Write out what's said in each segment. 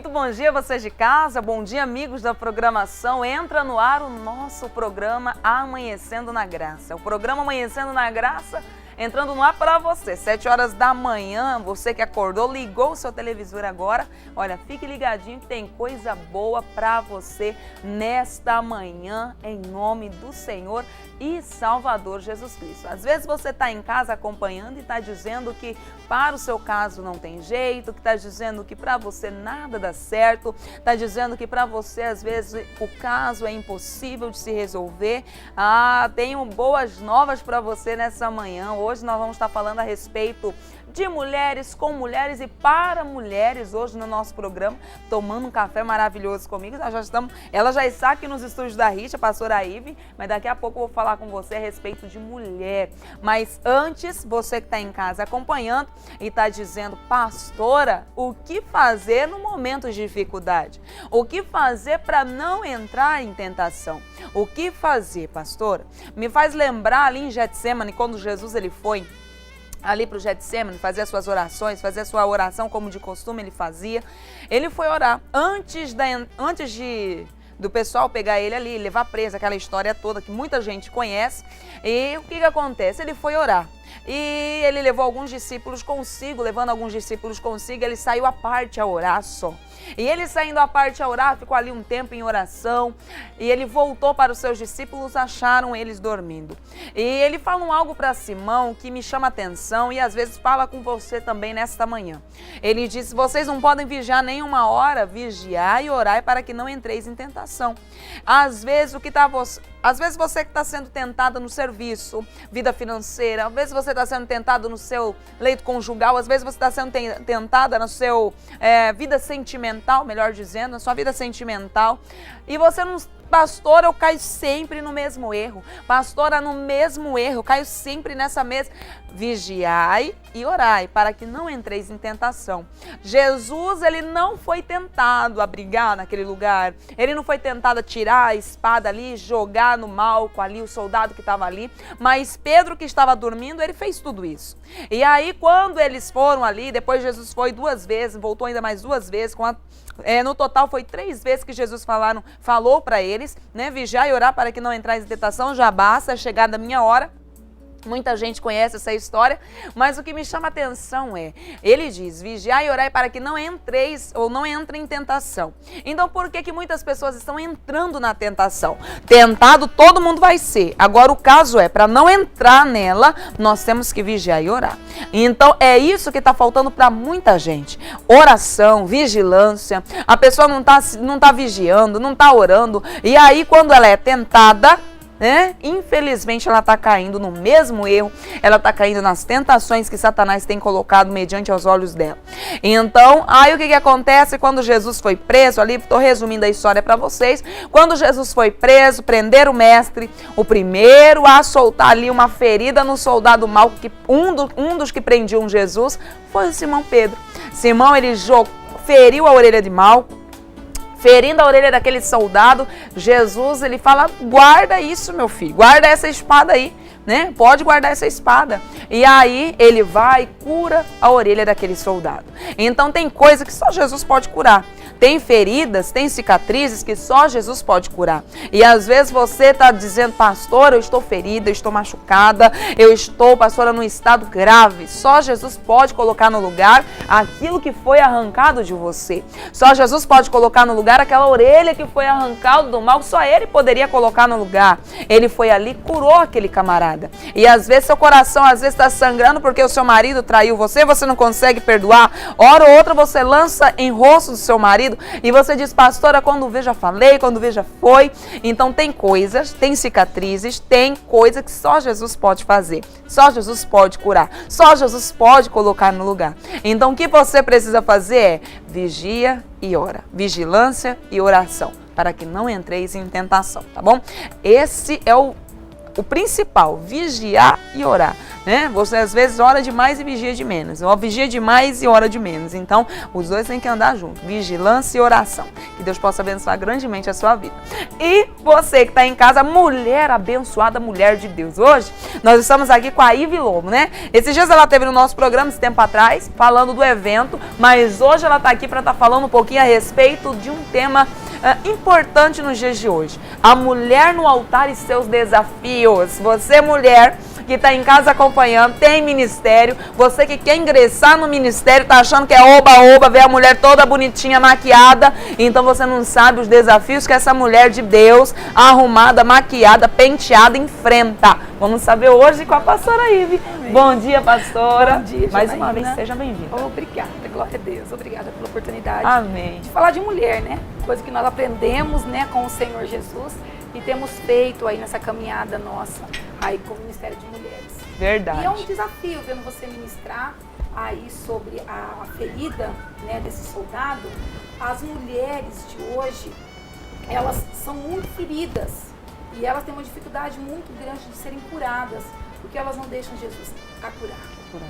Muito bom dia vocês de casa, bom dia amigos da programação. Entra no ar o nosso programa Amanhecendo na Graça. O programa Amanhecendo na Graça entrando no ar para você, 7 horas da manhã, você que acordou, ligou o seu televisor agora, olha, fique ligadinho que tem coisa boa para você nesta manhã, em nome do Senhor e Salvador Jesus Cristo. Às vezes você está em casa acompanhando e está dizendo que para o seu caso não tem jeito, que está dizendo que para você nada dá certo, está dizendo que para você às vezes o caso é impossível de se resolver. Tenho boas novas para você nessa manhã. Hoje nós vamos estar falando a respeito de mulheres, com mulheres e para mulheres, hoje no nosso programa, tomando um café maravilhoso comigo. Ela já está aqui nos estúdios da Richa, a pastora Ive, mas daqui a pouco eu vou falar com você a respeito de mulher. Mas antes, você que está em casa acompanhando e está dizendo, pastora, o que fazer no momento de dificuldade? O que fazer para não entrar em tentação? O que fazer, pastora? Me faz lembrar ali em Getsêmani, quando Jesus ele foi ali para o Getsêmani, fazer as suas orações, fazer a sua oração como de costume ele fazia. Ele foi orar antes do pessoal pegar ele ali, levar preso, aquela história toda que muita gente conhece. E o que acontece? Ele foi orar. E ele levou alguns discípulos consigo, ele saiu à parte a orar só. E ele saindo à parte a orar, ficou ali um tempo em oração, e ele voltou para os seus discípulos, acharam eles dormindo. E ele fala algo para Simão que me chama a atenção e às vezes fala com você também nesta manhã. Ele disse, vocês não podem vigiar nenhuma hora, vigiar e orar para que não entreis em tentação. Às vezes você que está sendo tentada no serviço, vida financeira, às vezes você está sendo tentado no seu leito conjugal, às vezes você está sendo tentada na sua vida sentimental, melhor dizendo, na sua vida sentimental, e você não... Pastora, eu caio sempre no mesmo erro. Pastora, no mesmo erro, eu caio sempre nessa mesma. Vigiai e orai, para que não entreis em tentação. Jesus, ele não foi tentado a brigar naquele lugar. Ele não foi tentado a tirar a espada ali, jogar no malco ali, o soldado que estava ali. Mas Pedro, que estava dormindo, ele fez tudo isso. E aí, quando eles foram ali, depois Jesus foi 2 vezes, voltou ainda mais 2 vezes, no total foi 3 vezes que Jesus falou para eles, né? Vigiar e orar para que não entrais em tentação, já basta, é chegada a minha hora. Muita gente conhece essa história, mas o que me chama a atenção ele diz, vigiai e orai para que não entreis ou não entrem em tentação. Então por que muitas pessoas estão entrando na tentação? Tentado todo mundo vai ser. Agora o caso para não entrar nela, nós temos que vigiar e orar. Então é isso que está faltando para muita gente. Oração, vigilância, a pessoa não tá vigiando, não está orando, e aí quando ela é tentada, infelizmente ela está caindo no mesmo erro, ela está caindo nas tentações que Satanás tem colocado mediante aos olhos dela. Então, aí o que acontece quando Jesus foi preso ali, estou resumindo a história para vocês, quando Jesus foi preso, prenderam o mestre, o primeiro a soltar ali uma ferida no soldado mau, que um dos que prendiam Jesus foi o Simão Pedro. Simão, ele feriu a orelha de Malco, ferindo a orelha daquele soldado. Jesus, ele fala, guarda isso, meu filho, guarda essa espada aí, né? Pode guardar essa espada. E aí ele vai e cura a orelha daquele soldado. Então tem coisa que só Jesus pode curar. Tem feridas, tem cicatrizes que só Jesus pode curar. E às vezes você está dizendo, pastor, eu estou ferida, eu estou machucada, eu estou, pastora, num estado grave. Só Jesus pode colocar no lugar aquilo que foi arrancado de você. Só Jesus pode colocar no lugar aquela orelha que foi arrancada do mal, só Ele poderia colocar no lugar. Ele foi ali, curou aquele camarada. E às vezes seu coração está sangrando porque o seu marido traiu você, você não consegue perdoar. Hora ou outra você lança em rosto do seu marido e você diz, pastora, quando vê já falei, quando vê já foi. Então tem coisas, tem cicatrizes, tem coisa que só Jesus pode fazer. Só Jesus pode curar. Só Jesus pode colocar no lugar. Então o que você precisa fazer é vigia e ora. Vigilância e oração, para que não entreis em tentação, tá bom? Esse é o o principal, vigiar e orar, né? Você às vezes ora demais e vigia de menos, ou vigia demais e ora de menos. Então, os dois têm que andar juntos, vigilância e oração. Que Deus possa abençoar grandemente a sua vida. E você que está em casa, mulher abençoada, mulher de Deus. Hoje, nós estamos aqui com a Ive Lobo, né? Esses dias ela esteve no nosso programa, esse tempo atrás, falando do evento, mas hoje ela está aqui para estar falando um pouquinho a respeito de um tema importante nos dias de hoje. A mulher no altar e seus desafios. Você, mulher que está em casa acompanhando, tem ministério, você que quer ingressar no ministério, está achando que é oba-oba, ver a mulher toda bonitinha, maquiada, então você não sabe os desafios que essa mulher de Deus, arrumada, maquiada, penteada, enfrenta. Vamos saber hoje com a pastora Ive. Amém. Bom dia, pastora. Bom dia, mais uma vez, seja bem-vinda. Obrigada, glória a Deus. Obrigada pela oportunidade. Amém. De falar de mulher, né? Coisa que nós aprendemos, né, com o Senhor Jesus e temos feito aí nessa caminhada nossa, aí com o Ministério de Mulheres. Verdade. E é um desafio vendo você ministrar aí sobre a ferida, né, desse soldado. As mulheres de hoje, elas são muito feridas e elas têm uma dificuldade muito grande de serem curadas, porque elas não deixam Jesus a curar,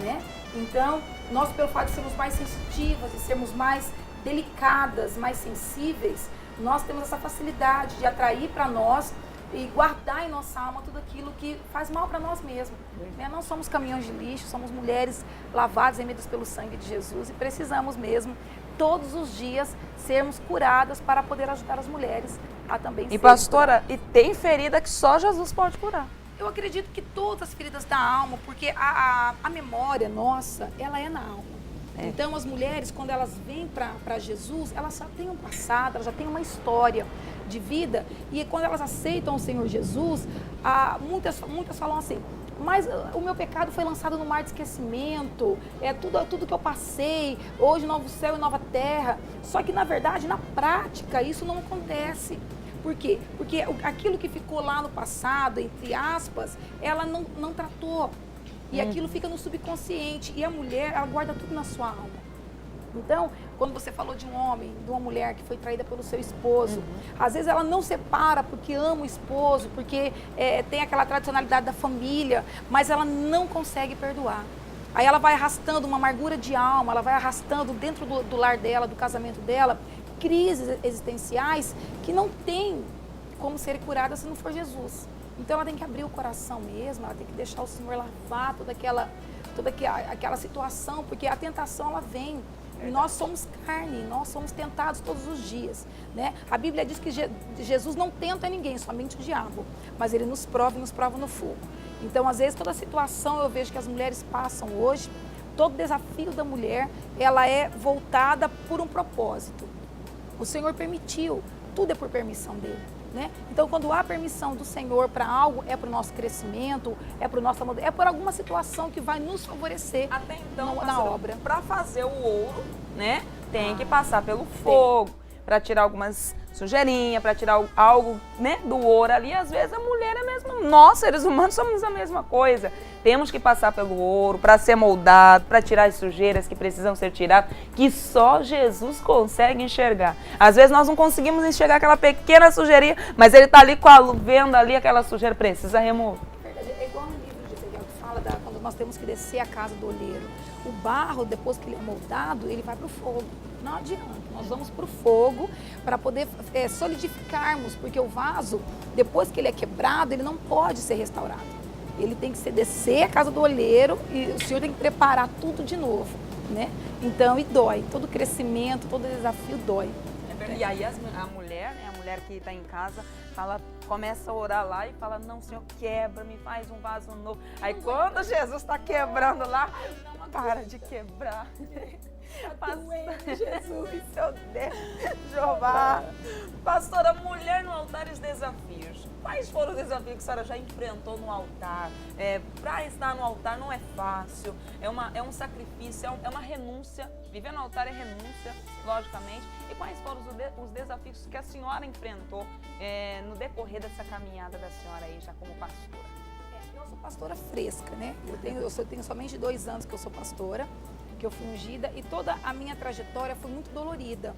né? Então, nós, pelo fato de sermos mais sensitivas, de sermos mais delicadas, mais sensíveis, nós temos essa facilidade de atrair para nós e guardar em nossa alma tudo aquilo que faz mal para nós mesmos, né? Não somos caminhões de lixo, somos mulheres lavadas e remidas pelo sangue de Jesus e precisamos mesmo, todos os dias, sermos curadas para poder ajudar as mulheres a também serem. E pastora, e tem ferida que só Jesus pode curar. Eu acredito que todas as feridas da alma, porque a memória nossa, ela é na alma. Então, as mulheres, quando elas vêm para Jesus, elas já têm um passado, elas já têm uma história de vida. E quando elas aceitam o Senhor Jesus, muitas falam assim, mas o meu pecado foi lançado no mar de esquecimento, tudo que eu passei, hoje novo céu e nova terra. Só que, na verdade, na prática, isso não acontece. Por quê? Porque aquilo que ficou lá no passado, entre aspas, ela não tratou. E aquilo fica no subconsciente. E a mulher, ela guarda tudo na sua alma. Então, quando você falou de um homem, de uma mulher que foi traída pelo seu esposo, às vezes ela não separa porque ama o esposo, porque tem aquela tradicionalidade da família, mas ela não consegue perdoar. Aí ela vai arrastando uma amargura de alma, ela vai arrastando dentro do lar dela, do casamento dela, crises existenciais que não tem como serem curadas se não for Jesus. Então ela tem que abrir o coração mesmo, ela tem que deixar o Senhor lavar toda aquela situação, porque a tentação ela vem. E nós somos carne, nós somos tentados todos os dias, né? A Bíblia diz que Jesus não tenta ninguém, somente o diabo, mas ele nos prova e nos prova no fogo. Então, às vezes, toda a situação eu vejo que as mulheres passam hoje, todo desafio da mulher, ela é voltada por um propósito. O Senhor permitiu, tudo é por permissão dele. Né? Então, quando há permissão do Senhor para algo, é para o nosso crescimento, é para o nosso amor, é por alguma situação que vai nos favorecer. Até então, na obra. Para fazer o ouro, né, tem que passar pelo fogo, para tirar algumas sujeirinhas, para tirar algo, né, do ouro ali. Às vezes a mulher é mesmo, nós seres humanos somos a mesma coisa. Temos que passar pelo ouro para ser moldado, para tirar as sujeiras que precisam ser tiradas, que só Jesus consegue enxergar. Às vezes nós não conseguimos enxergar aquela pequena sujeirinha, mas ele está ali vendo ali aquela sujeira, precisa remover. É igual no livro de Ezequiel que fala quando nós temos que descer a casa do oleiro. O barro, depois que ele é moldado, ele vai para o fogo. Não adianta, nós vamos para o fogo para poder solidificarmos, porque o vaso, depois que ele é quebrado, ele não pode ser restaurado. Ele tem que descer a casa do olheiro e o Senhor tem que preparar tudo de novo, né? Então, e dói, todo crescimento, todo desafio dói. E aí a mulher, né, a mulher que está em casa, começa a orar lá e fala, não, Senhor, quebra, me faz um vaso novo. Aí quando Jesus está quebrando lá, para de quebrar. Jesus, seu Deus, Jeová. Pastora, mulher no altar e os desafios. Quais foram os desafios que a senhora já enfrentou no altar? Para estar no altar não é fácil, é um sacrifício, é uma renúncia. Viver no altar é renúncia, logicamente. E quais foram os desafios que a senhora enfrentou no decorrer dessa caminhada da senhora aí, já como pastora? Eu sou pastora fresca, né? Eu tenho somente 2 anos que eu sou pastora, que eu fui ungida, e toda a minha trajetória foi muito dolorida.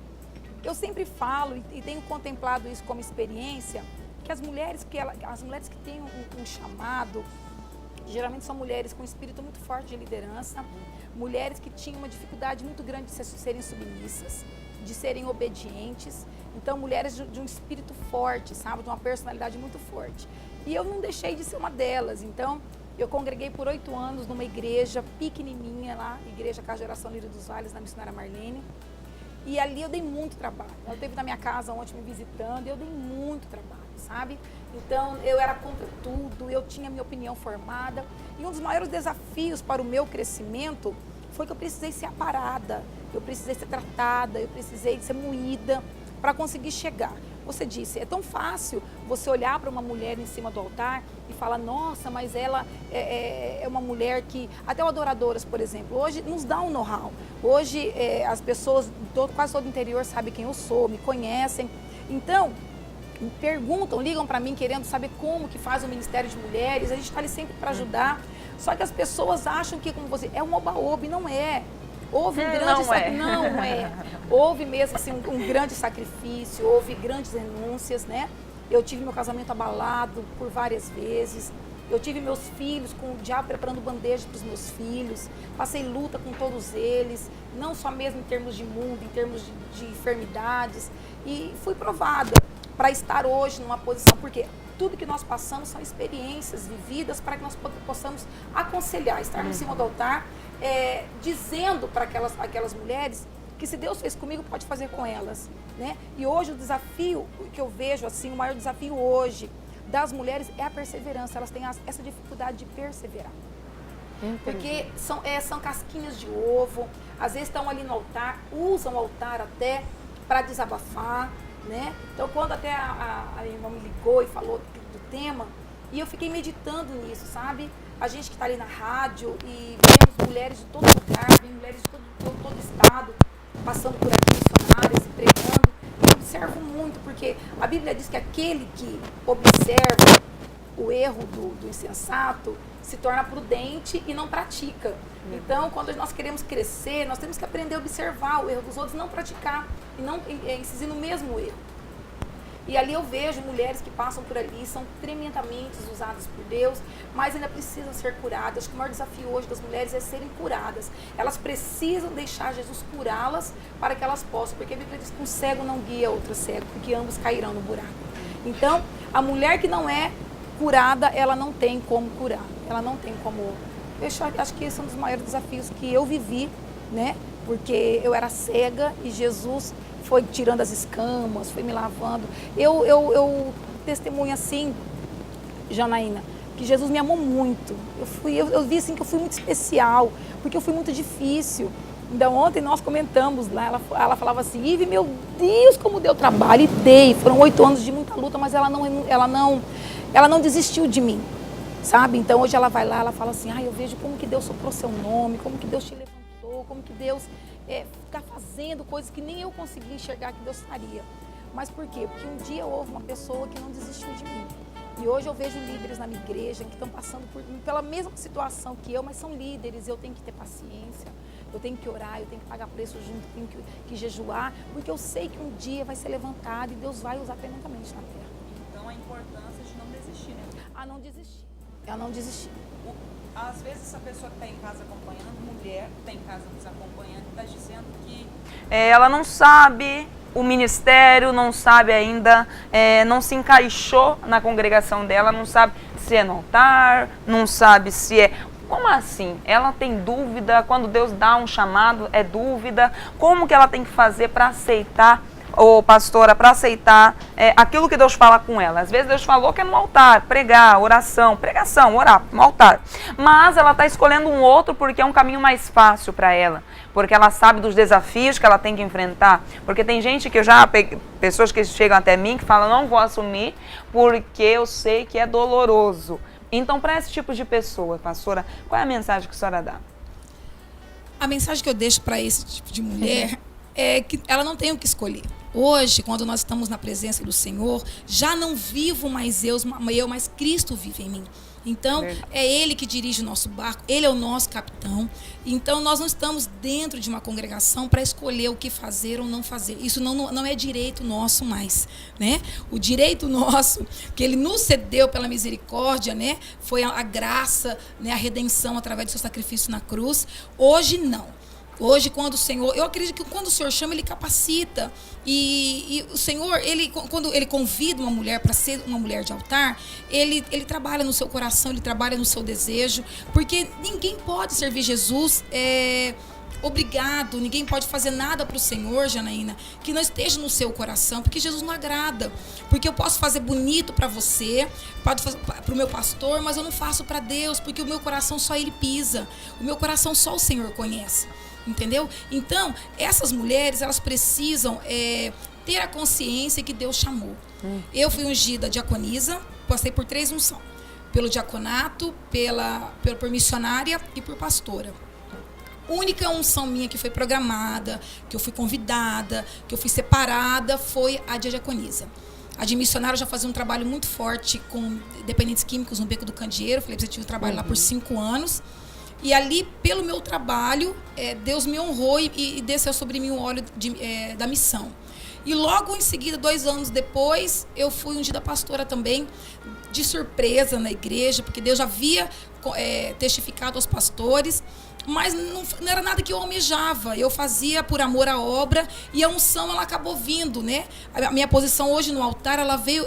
Eu sempre falo e tenho contemplado isso como experiência, que as mulheres que têm um chamado, geralmente são mulheres com um espírito muito forte de liderança, mulheres que tinham uma dificuldade muito grande de serem submissas, de serem obedientes. Então, mulheres de um espírito forte, sabe? De uma personalidade muito forte. E eu não deixei de ser uma delas. Então, eu congreguei por 8 anos numa igreja pequenininha lá, Igreja Casa de Oração Lírio dos Vales, na missionária Marlene. E ali eu dei muito trabalho. Ela esteve na minha casa ontem me visitando e eu dei muito trabalho, sabe? Então, eu era contra tudo, eu tinha minha opinião formada. E um dos maiores desafios para o meu crescimento foi que eu precisei ser aparada, eu precisei ser tratada, eu precisei ser moída para conseguir chegar. Você disse, é tão fácil você olhar para uma mulher em cima do altar e falar, nossa, mas ela é uma mulher que... Até o Adoradoras, por exemplo, hoje nos dá um know-how. Hoje as pessoas, quase todo o interior sabe quem eu sou, me conhecem. Então, me perguntam, ligam para mim querendo saber como que faz o Ministério de Mulheres. A gente está ali sempre para ajudar. Só que as pessoas acham que, como você, é um oba-oba, e não é. Houve um grande não é. Houve mesmo assim, um grande sacrifício, houve grandes renúncias, né? Eu tive meu casamento abalado por várias vezes. Eu tive meus filhos com o diabo preparando bandeja para os meus filhos. Passei luta com todos eles, não só mesmo em termos de mundo, em termos de enfermidades. E fui provada para estar hoje numa posição, porque tudo que nós passamos são experiências vividas para que nós possamos aconselhar, estar em cima do altar, dizendo para aquelas mulheres que se Deus fez comigo, pode fazer com elas, né? E hoje o desafio que eu vejo, assim, o maior desafio hoje das mulheres é a perseverança. Elas têm essa dificuldade de perseverar. Entendi. Porque são casquinhas de ovo, às vezes estão ali no altar, usam o altar até para desabafar, né? Então, quando até a irmã me ligou e falou do tema, e eu fiquei meditando nisso, sabe? A gente que está ali na rádio e vemos mulheres de todo lugar, vemos mulheres de todo estado, passando por aqui, missionárias, pregando. Eu observo muito, porque a Bíblia diz que aquele que observa o erro do insensato se torna prudente e não pratica. Então, quando nós queremos crescer, nós temos que aprender a observar o erro dos outros, não praticar e não insistir no mesmo erro. E ali eu vejo mulheres que passam por ali, são tremendamente usadas por Deus, mas ainda precisam ser curadas. Acho que o maior desafio hoje das mulheres é serem curadas. Elas precisam deixar Jesus curá-las para que elas possam, porque a Bíblia diz que um cego não guia outro cego, porque ambos cairão no buraco. Então, a mulher que não é curada, ela não tem como curar, ela não tem como... Acho que esse é um dos maiores desafios que eu vivi, né? Porque eu era cega e Jesus foi tirando as escamas, foi me lavando. Eu testemunho assim, Janaína, que Jesus me amou muito. Eu vi assim que eu fui muito especial, porque eu fui muito difícil. Então ontem nós comentamos lá, ela falava assim, Ive, meu Deus, como deu trabalho, e dei. Foram 8 anos de muita luta, mas ela não desistiu de mim, sabe? Então hoje ela vai lá, ela fala assim, eu vejo como que Deus soprou seu nome, como que Deus te levantou, como que Deus está fazendo coisas que nem eu consegui enxergar que Deus faria. Mas por quê? Porque um dia houve uma pessoa que não desistiu de mim. E hoje eu vejo líderes na minha igreja que estão passando pela mesma situação que eu, mas são líderes, eu tenho que ter paciência, eu tenho que orar, eu tenho que pagar preço junto, tenho que jejuar, porque eu sei que um dia vai ser levantado e Deus vai usar tremendamente na terra. Então a importância de não desistir, né? Não desistir. Eu não desisti. Às vezes essa pessoa que está em casa acompanhando, mulher que está em casa nos acompanhando, está dizendo que ela não sabe o ministério, não sabe ainda, não se encaixou na congregação dela, não sabe se é no altar, não sabe se é... Como assim? Ela tem dúvida, quando Deus dá um chamado, é dúvida, como que ela tem que fazer para aceitar, pastora, para aceitar aquilo que Deus fala com ela? Às vezes Deus falou que é no altar, pregar, pregação, orar, no altar. Mas ela está escolhendo um outro porque é um caminho mais fácil para ela. Porque ela sabe dos desafios que ela tem que enfrentar. Porque tem gente que eu já peguei, pessoas que chegam até mim que falam, não vou assumir porque eu sei que é doloroso. Então, para esse tipo de pessoa, pastora, qual é a mensagem que a senhora dá? A mensagem que eu deixo para esse tipo de mulher é que ela não tem o que escolher. Hoje, quando nós estamos na presença do Senhor, já não vivo mais eu, mas Cristo vive em mim. Então, é Ele que dirige o nosso barco, Ele é o nosso capitão. Então, nós não estamos dentro de uma congregação para escolher o que fazer ou não fazer. Isso não é direito nosso mais, né? O direito nosso, que Ele nos cedeu pela misericórdia, né? Foi a graça, né? A redenção através do seu sacrifício na cruz. Hoje, não. Hoje, quando o Senhor... Eu acredito que quando o Senhor chama, Ele capacita. E o Senhor, quando Ele convida uma mulher para ser uma mulher de altar, Ele trabalha no seu coração, Ele trabalha no seu desejo. Porque ninguém pode servir Jesus obrigado, ninguém pode fazer nada para o Senhor, Janaína, que não esteja no seu coração, porque Jesus não agrada. Porque eu posso fazer bonito para você, para o meu pastor, mas eu não faço para Deus, porque o meu coração só Ele pisa. O meu coração só o Senhor conhece. Entendeu? Então, essas mulheres, elas precisam ter a consciência que Deus chamou. Eu fui ungida diaconisa, passei por 3 unções. Pelo diaconato, por missionária e por pastora. A única unção minha que foi programada, que eu fui convidada, que eu fui separada, foi a de diaconisa. A de missionária, eu já fazia um trabalho muito forte com dependentes químicos no Beco do Candeeiro. Falei, eu tive um trabalho lá por 5 anos. E ali, pelo meu trabalho, Deus me honrou e desceu sobre mim o óleo da missão. E logo em seguida, 2 anos depois, eu fui ungida pastora também, de surpresa na igreja, porque Deus já havia testificado aos pastores, mas não era nada que eu almejava. Eu fazia por amor à obra e a unção, ela acabou vindo, né? A minha posição hoje no altar, ela veio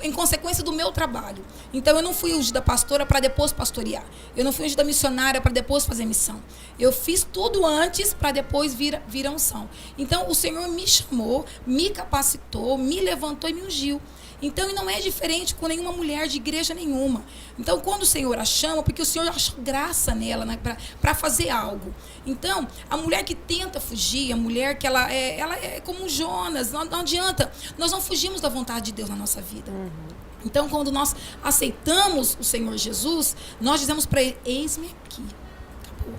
em consequência do meu trabalho. Então, eu não fui ungida pastora para depois pastorear. Eu não fui ungida missionária para depois fazer missão. Eu fiz tudo antes para depois vir a unção. Então, o Senhor me chamou, me capacitou, me levantou e me ungiu. Então, e não é diferente com nenhuma mulher de igreja nenhuma. Então, quando o Senhor a chama, porque o Senhor achou graça nela, né, para fazer algo. Então, a mulher que tenta fugir, a mulher que ela é como Jonas, não adianta. Nós não fugimos da vontade de Deus na nossa vida. Então, quando nós aceitamos o Senhor Jesus, nós dizemos para Ele, eis-me aqui. Acabou.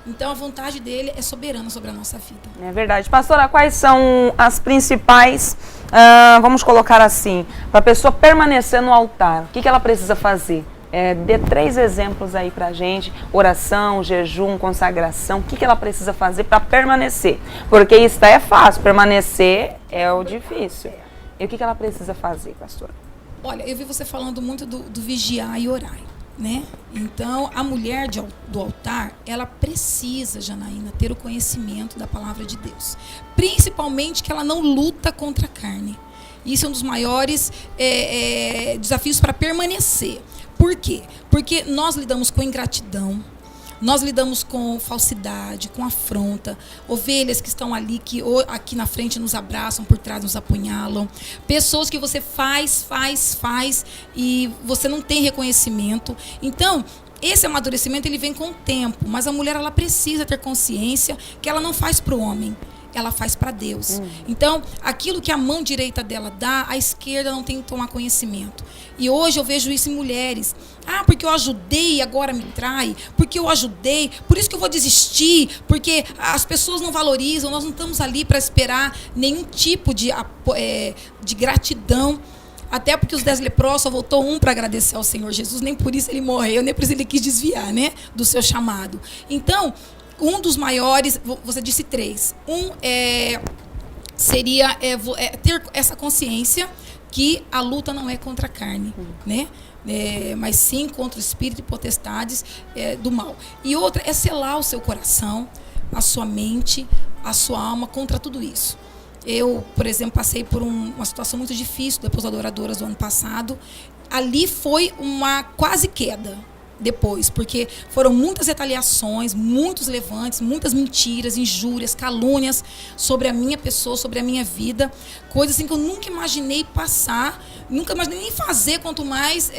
Então, a vontade dEle é soberana sobre a nossa vida. É verdade. Pastora, quais são as principais, vamos colocar assim, para a pessoa permanecer no altar? O que ela precisa fazer? Dê 3 exemplos aí pra gente: oração, jejum, consagração. O que ela precisa fazer para permanecer? Porque isso é fácil, permanecer é o difícil. E o que ela precisa fazer, pastora? Olha, eu vi você falando muito do vigiar e orar, né? Então, a mulher do altar, ela precisa, Janaína, ter o conhecimento da palavra de Deus. Principalmente que ela não luta contra a carne. Isso é um dos maiores desafios para permanecer. Por quê? Porque nós lidamos com ingratidão, nós lidamos com falsidade, com afronta, ovelhas que estão ali, que aqui na frente nos abraçam, por trás nos apunhalam, pessoas que você faz e você não tem reconhecimento. Então, esse amadurecimento, ele vem com o tempo, mas a mulher, ela precisa ter consciência que ela não faz para o homem, ela faz para Deus. Então, aquilo que a mão direita dela dá, a esquerda não tem que tomar conhecimento. E hoje eu vejo isso em mulheres. Porque eu ajudei e agora me trai. Porque eu ajudei, por isso que eu vou desistir. Porque as pessoas não valorizam. Nós não estamos ali para esperar nenhum tipo de gratidão. Até porque os 10 leprosos, só voltou um para agradecer ao Senhor Jesus. Nem por isso ele morreu, nem por isso ele quis desviar, né, do seu chamado. Então, um dos maiores, você disse 3. Seria ter essa consciência que a luta não é contra a carne, né? Mas sim contra o espírito e potestades do mal. E outra é selar o seu coração, a sua mente, a sua alma contra tudo isso. Eu, por exemplo, passei por uma situação muito difícil depois das adoradoras do ano passado. Ali foi uma quase queda. Depois, porque foram muitas retaliações, muitos levantes, muitas mentiras, injúrias, calúnias sobre a minha pessoa, sobre a minha vida, coisas assim que eu nunca imaginei passar, nunca imaginei nem fazer, quanto mais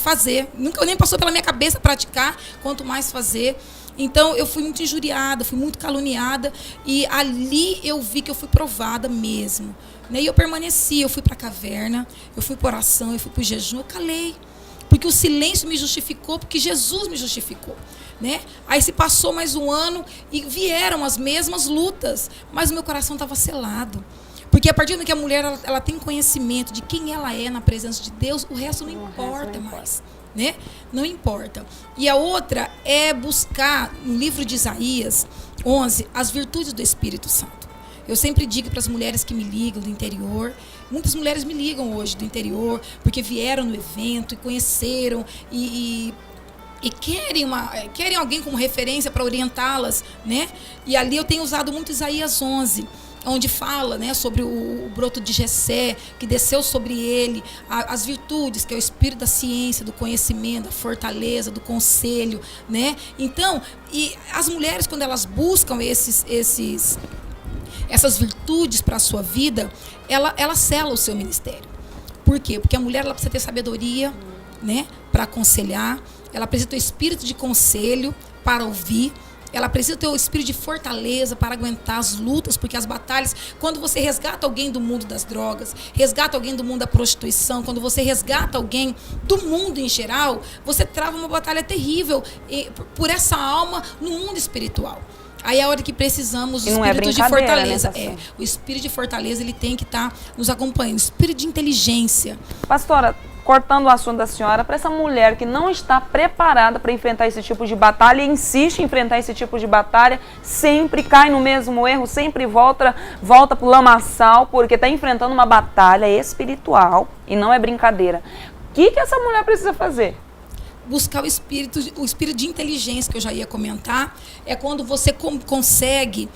fazer, nunca nem passou pela minha cabeça praticar, quanto mais fazer. Então eu fui muito injuriada, fui muito caluniada, e ali eu vi que eu fui provada mesmo, né? E eu permaneci, eu fui para a caverna, eu fui para oração, eu fui para o jejum, eu calei. Porque o silêncio me justificou, porque Jesus me justificou, né? Aí se passou mais um ano e vieram as mesmas lutas, mas o meu coração estava selado. Porque a partir do momento que a mulher ela tem conhecimento de quem ela é na presença de Deus, o resto não importa mais. Né? Não importa. E a outra é buscar, no livro de Isaías 11, as virtudes do Espírito Santo. Eu sempre digo para as mulheres que me ligam do interior, muitas mulheres me ligam hoje do interior, porque vieram no evento e conheceram e querem alguém como referência para orientá-las, né? E ali eu tenho usado muito Isaías 11, onde fala, né, sobre o broto de Jessé, que desceu sobre ele, as virtudes, que é o espírito da ciência, do conhecimento, da fortaleza, do conselho, né? Então, e as mulheres, quando elas buscam essas virtudes para a sua vida, ela sela o seu ministério. Por quê? Porque a mulher ela precisa ter sabedoria, né, para aconselhar, ela precisa ter o espírito de conselho para ouvir, ela precisa ter o espírito de fortaleza para aguentar as lutas, porque as batalhas, quando você resgata alguém do mundo das drogas, resgata alguém do mundo da prostituição, quando você resgata alguém do mundo em geral, você trava uma batalha terrível por essa alma no mundo espiritual. Aí é a hora que precisamos do espírito de fortaleza. Né, o espírito de fortaleza, ele tem que estar nos acompanhando. O espírito de inteligência. Pastora, cortando o assunto da senhora, para essa mulher que não está preparada para enfrentar esse tipo de batalha e insiste em enfrentar esse tipo de batalha, sempre cai no mesmo erro, sempre volta para o lamaçal, porque está enfrentando uma batalha espiritual e não é brincadeira. O que essa mulher precisa fazer? Buscar o espírito de inteligência, que eu já ia comentar, é quando você consegue,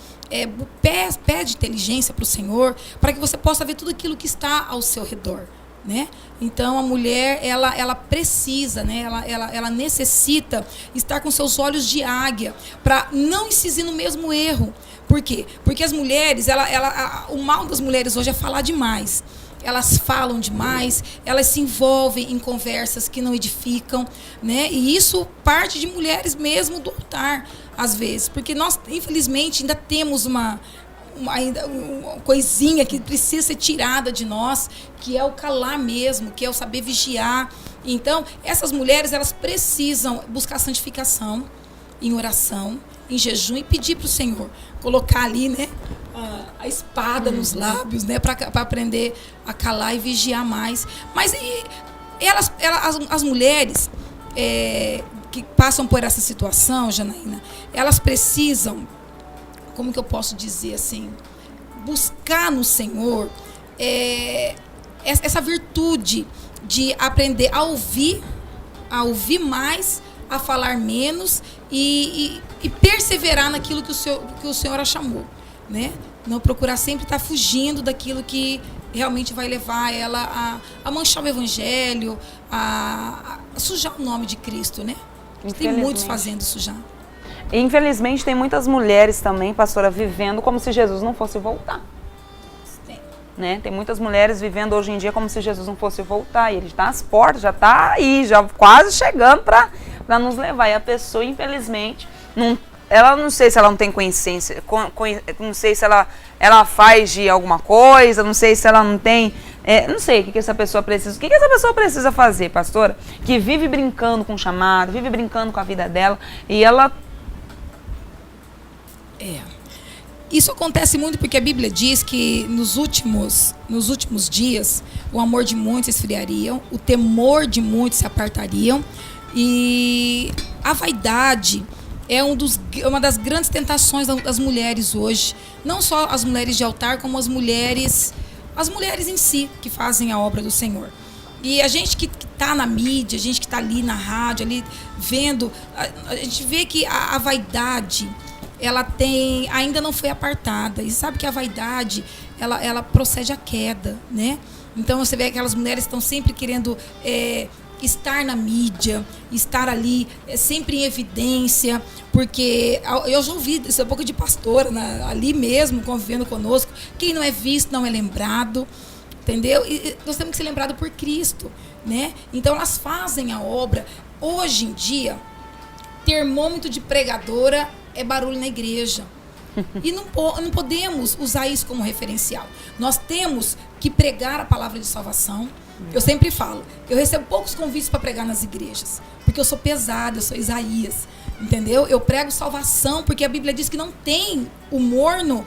pede inteligência para o Senhor, para que você possa ver tudo aquilo que está ao seu redor, né? Então a mulher, ela precisa, né? ela necessita estar com seus olhos de águia, para não incidir no mesmo erro. Por quê? Porque as mulheres, o mal das mulheres hoje é falar demais. Elas falam demais, elas se envolvem em conversas que não edificam, né? E isso parte de mulheres mesmo do altar, às vezes. Porque nós, infelizmente, ainda temos uma coisinha que precisa ser tirada de nós, que é o calar mesmo, que é o saber vigiar. Então, essas mulheres, elas precisam buscar santificação em oração, em jejum, e pedir para o Senhor colocar ali, né, a espada nos lábios, né, para aprender a calar e vigiar mais. Mas as mulheres que passam por essa situação, Janaína, elas precisam, como que eu posso dizer assim, buscar no Senhor essa virtude de aprender a ouvir mais, a falar menos e perseverar naquilo que o Senhor a chamou, né? Não procurar sempre estar fugindo daquilo que realmente vai levar ela a manchar o Evangelho, a sujar o nome de Cristo, né? Tem muitos fazendo isso já. Infelizmente, tem muitas mulheres também, pastora, vivendo como se Jesus não fosse voltar. Né? Tem muitas mulheres vivendo hoje em dia como se Jesus não fosse voltar. E ele está às portas, já está aí, já quase chegando para nos levar. E a pessoa, infelizmente, não sei se ela não tem consciência, não sei se ela faz de alguma coisa, não sei se ela não tem... não sei o que essa pessoa precisa. O que essa pessoa precisa fazer, pastora? Que vive brincando com o chamado, vive brincando com a vida dela, e ela... Isso acontece muito porque a Bíblia diz que nos últimos dias o amor de muitos esfriaria, o temor de muitos se apartariam, e a vaidade é uma das grandes tentações das mulheres hoje. Não só as mulheres de altar, como as mulheres em si que fazem a obra do Senhor. E a gente que está na mídia, a gente que está ali na rádio, ali vendo, a gente vê que a vaidade... ela ainda não foi apartada. E sabe que a vaidade, ela procede à queda, né? Então você vê aquelas mulheres que estão sempre querendo estar na mídia, estar ali, sempre em evidência, porque eu já ouvi isso, é boca de pastora, ali mesmo, convivendo conosco, quem não é visto não é lembrado, entendeu? E nós temos que ser lembrados por Cristo, né? Então elas fazem a obra. Hoje em dia, termômetro de pregadora é barulho na igreja. E não podemos usar isso como referencial. Nós temos que pregar a palavra de salvação. Eu sempre falo, eu recebo poucos convites para pregar nas igrejas, porque eu sou pesada, eu sou Isaías. entendeu? Eu prego salvação, porque a Bíblia diz que não tem o morno.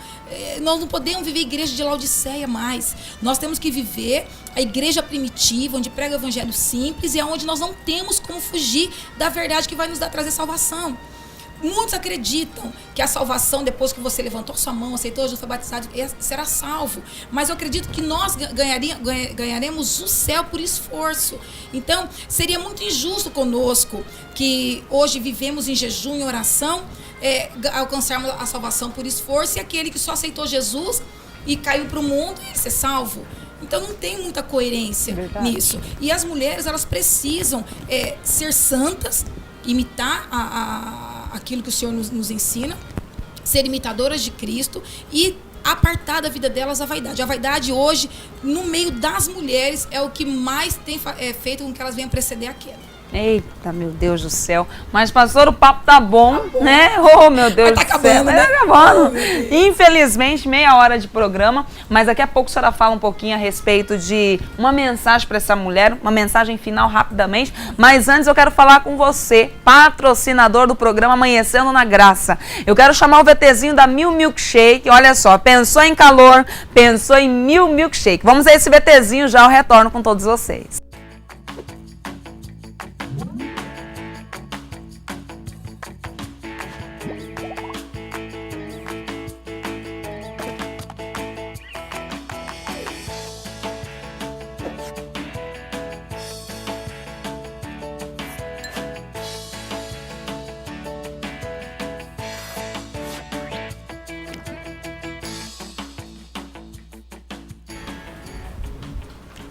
Nós não podemos viver a igreja de Laodiceia mais. Nós temos que viver a igreja primitiva, onde prega o evangelho simples e onde nós não temos como fugir da verdade que vai nos trazer salvação. Muitos acreditam que a salvação, depois que você levantou sua mão, aceitou Jesus, foi batizado, será salvo. Mas eu acredito que nós ganharemos o céu por esforço. Então, seria muito injusto conosco, que hoje vivemos em jejum e oração, alcançarmos a salvação por esforço, e aquele que só aceitou Jesus e caiu para o mundo, ele ser salvo. Então não tem muita coerência nisso. E as mulheres, elas precisam ser santas, imitar aquilo que o Senhor nos ensina, ser imitadoras de Cristo e apartar da vida delas a vaidade. A vaidade hoje, no meio das mulheres, é o que mais tem feito com que elas venham preceder a queda. Eita, meu Deus do céu. Mas, pastor, o papo tá bom, né? Oh, meu Deus do céu. Acabando, né? Tá acabando. Infelizmente, meia hora de programa, mas daqui a pouco a senhora fala um pouquinho a respeito de uma mensagem para essa mulher, uma mensagem final rapidamente. Mas antes eu quero falar com você, patrocinador do programa Amanhecendo na Graça. Eu quero chamar o VTzinho da Mil Milkshake. Olha só, pensou em calor, pensou em Mil Milkshake. Vamos a esse VTzinho, já eu retorno com todos vocês.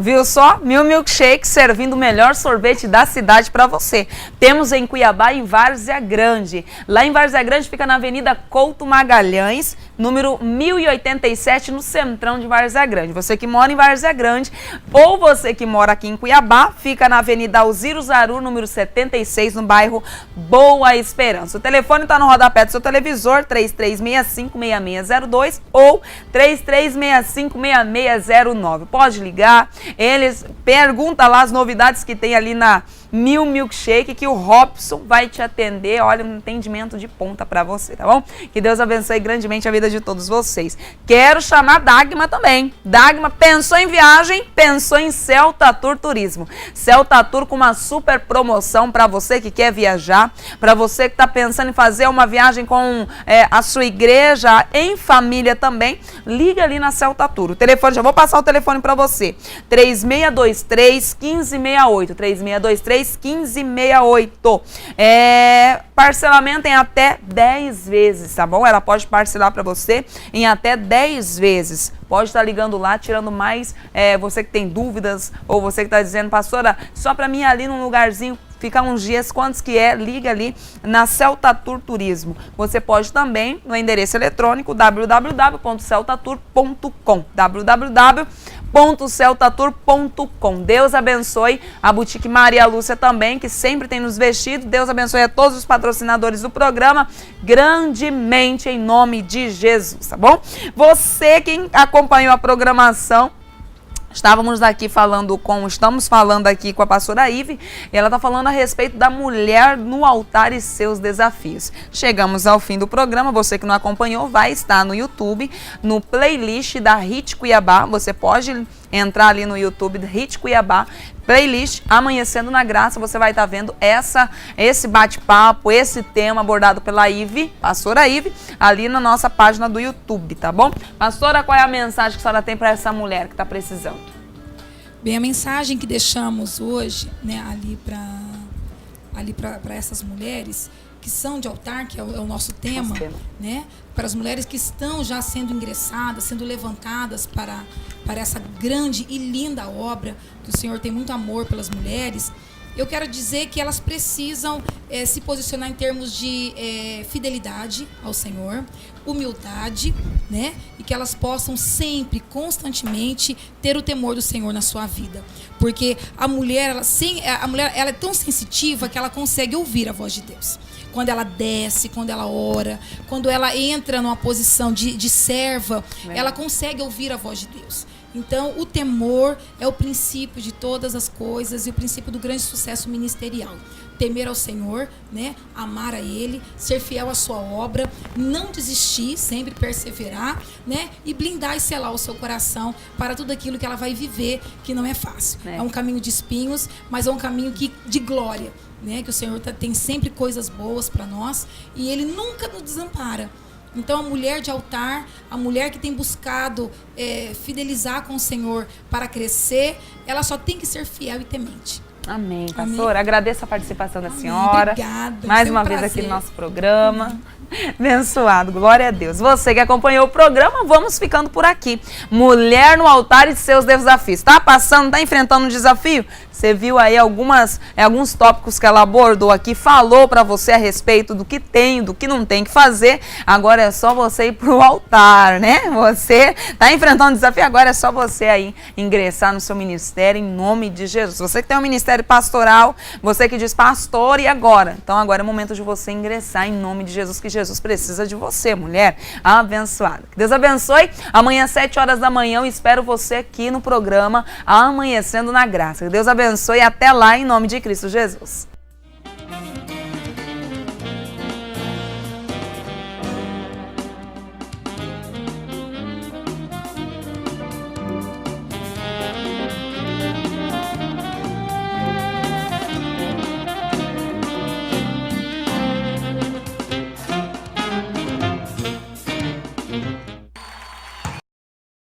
Viu só? Mil Milkshake servindo o melhor sorvete da cidade para você. Temos em Cuiabá e em Várzea Grande. Lá em Várzea Grande fica na Avenida Couto Magalhães, número 1087, no centrão de Várzea Grande. Você que mora em Várzea Grande ou você que mora aqui em Cuiabá, fica na Avenida Alziro Zaru, número 76, no bairro Boa Esperança. O telefone está no rodapé do seu televisor, 3365-6602 ou 3365-6609. Pode ligar. Eles perguntam lá as novidades que tem ali na Mil Milkshake, que o Robson vai te atender. Olha, um entendimento de ponta para você, tá bom? Que Deus abençoe grandemente a vida de todos vocês. Quero chamar Dagma também. Dagma pensou em viagem, pensou em Celta Tour Turismo. Celta Tour com uma super promoção para você que quer viajar, para você que está pensando em fazer uma viagem com a sua igreja, em família também. Liga ali na Celta Tour. O telefone, já vou passar o telefone para você. 3623-1568. 3623-1568. Parcelamento em até 10 vezes, tá bom? Ela pode parcelar para você em até 10 vezes. Pode estar ligando lá, tirando mais, você que tem dúvidas, ou você que está dizendo, pastora, só para mim ali num lugarzinho, ficar uns dias, quantos que é, liga ali na Celta Tour Turismo. Você pode também no endereço eletrônico www.celtatour.com www.celtatour.com. Deus abençoe a Boutique Maria Lúcia também, que sempre tem nos vestido. Deus abençoe a todos os patrocinadores do programa grandemente em nome de Jesus, tá bom? Você que acompanhou a programação, estamos falando aqui com a pastora Ive, e ela está falando a respeito da mulher no altar e seus desafios. Chegamos ao fim do programa. Você que não acompanhou, vai estar no YouTube, no playlist da Hit Cuiabá. Você pode entrar ali no YouTube da Hit Cuiabá, playlist Amanhecendo na Graça. Você vai estar vendo esse bate-papo, esse tema abordado pela Ive, pastora Ive, ali na nossa página do YouTube, tá bom? Pastora, qual é a mensagem que a senhora tem para essa mulher que está precisando? Bem, a mensagem que deixamos hoje, né, ali para essas mulheres que são de altar, que é o nosso tema, né, para as mulheres que estão já sendo ingressadas, sendo levantadas para essa grande e linda obra, que o Senhor tem muito amor pelas mulheres. Eu quero dizer que elas precisam se posicionar em termos de fidelidade ao Senhor, humildade, né? E que elas possam sempre, constantemente, ter o temor do Senhor na sua vida. Porque a mulher ela é tão sensitiva que ela consegue ouvir a voz de Deus. Quando ela desce, quando ela ora, quando ela entra numa posição de serva, ela consegue ouvir a voz de Deus. Então, o temor é o princípio de todas as coisas e o princípio do grande sucesso ministerial. Temer ao Senhor, né? Amar a Ele, ser fiel à sua obra, não desistir, sempre perseverar, né? E blindar e selar o seu coração para tudo aquilo que ela vai viver, que não é fácil. É um caminho de espinhos, mas é um caminho de glória, né? Que o Senhor tem sempre coisas boas para nós e Ele nunca nos desampara. Então, a mulher de altar, a mulher que tem buscado fidelizar com o Senhor para crescer, ela só tem que ser fiel e temente. Amém, pastora. Amém. Agradeço a participação da senhora. Obrigada. Mais uma vez aqui no nosso programa. Abençoado, glória a Deus. Você que acompanhou o programa, vamos ficando por aqui. Mulher no altar e seus desafios. Tá passando, tá enfrentando um desafio? Você viu aí alguns tópicos que ela abordou aqui, falou pra você a respeito do que tem, do que não tem que fazer. Agora é só você ir pro altar, né? Você tá enfrentando um desafio, agora é só você aí ingressar no seu ministério em nome de Jesus. Você que tem um ministério pastoral, você que diz, pastor, e agora? Então agora é o momento de você ingressar em nome de Jesus, que Jesus precisa de você, mulher abençoada. Que Deus abençoe. Amanhã às 7 horas da manhã eu espero você aqui no programa Amanhecendo na Graça. Que Deus abençoe e até lá em nome de Cristo Jesus.